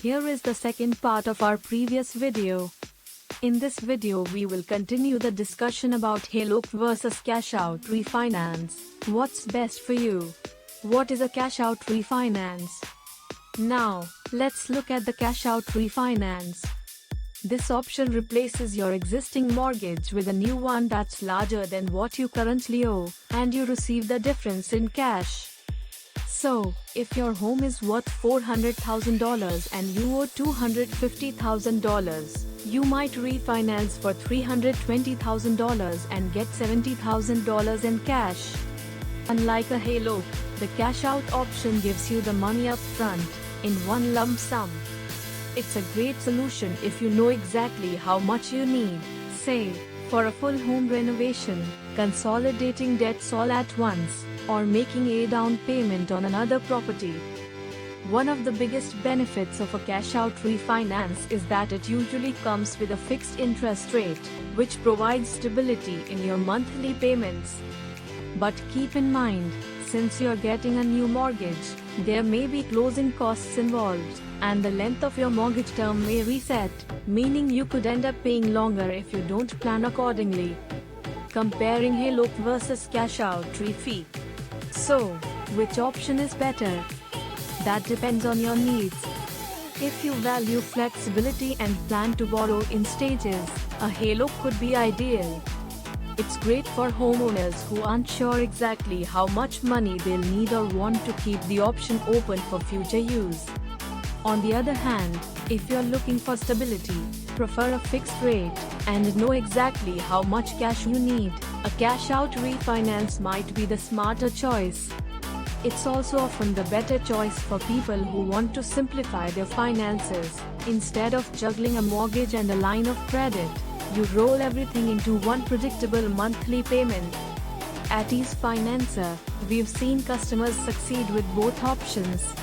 Here is the second part of our previous video. In this video we will continue the discussion about HELOC versus cash out refinance. What's best for you? What is a cash out refinance? Now, let's look at the cash out refinance. This option replaces your existing mortgage with a new one that's larger than what you currently owe, and you receive the difference in cash. So, if your home is worth $400,000 and you owe $250,000, you might refinance for $320,000 and get $70,000 in cash. Unlike a HELOC, the cash out option gives you the money up front, in one lump sum. It's a great solution if you know exactly how much you need, say, for a full home renovation, consolidating debts all at once, or making a down payment on another property. One of the biggest benefits of a cash out refinance is that it usually comes with a fixed interest rate, which provides stability in your monthly payments. But keep in mind, since you're getting a new mortgage, there may be closing costs involved, and the length of your mortgage term may reset, meaning you could end up paying longer if you don't plan accordingly. Comparing HELOC versus cash out refi. So, which option is better? That depends on your needs. If you value flexibility and plan to borrow in stages, a HELOC could be ideal. It's great for homeowners who aren't sure exactly how much money they'll need or want to keep the option open for future use. On the other hand, if you're looking for stability, prefer a fixed rate, and know exactly how much cash you need, a cash out refinance might be the smarter choice. It's also often the better choice for people who want to simplify their finances. Instead of juggling a mortgage and a line of credit, you roll everything into one predictable monthly payment. At Ease Financer, we've seen customers succeed with both options.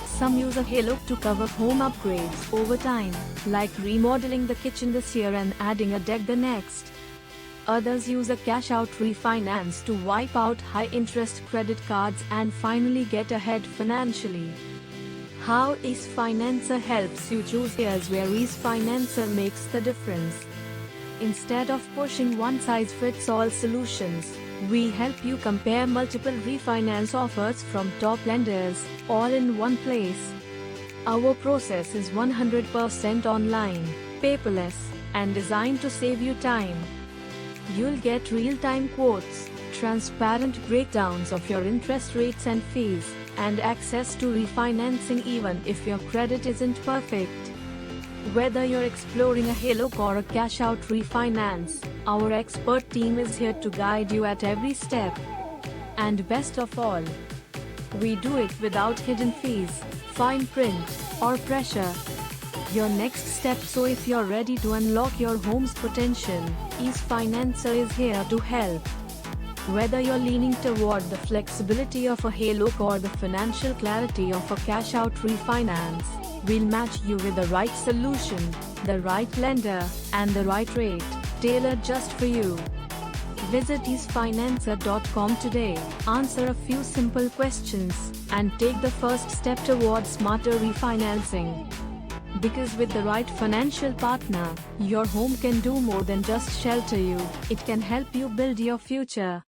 Some use a HELOC to cover home upgrades over time, like remodeling the kitchen this year and adding a deck the next. Others use a cash out refinance to wipe out high-interest credit cards and finally get ahead financially. How Ease Financer helps you choose? Here's where Ease Financer makes the difference. Instead of pushing one-size-fits-all solutions, we help you compare multiple refinance offers from top lenders, all in one place. Our process is 100% online, paperless, and designed to save you time. You'll get real-time quotes, transparent breakdowns of your interest rates and fees, and access to refinancing even if your credit isn't perfect. Whether you're exploring a HELOC or a cash out refinance, our expert team is here to guide you at every step. And best of all, we do it without hidden fees, fine print, or pressure. Your next step. So if you're ready to unlock your home's potential, Ease Financer is here to help. Whether you're leaning toward the flexibility of a HELOC or the financial clarity of a cash out refinance, we'll match you with the right solution, the right lender, and the right rate, tailored just for you. Visit easefinancer.com today, answer a few simple questions, and take the first step towards smarter refinancing. Because with the right financial partner, your home can do more than just shelter you, it can help you build your future.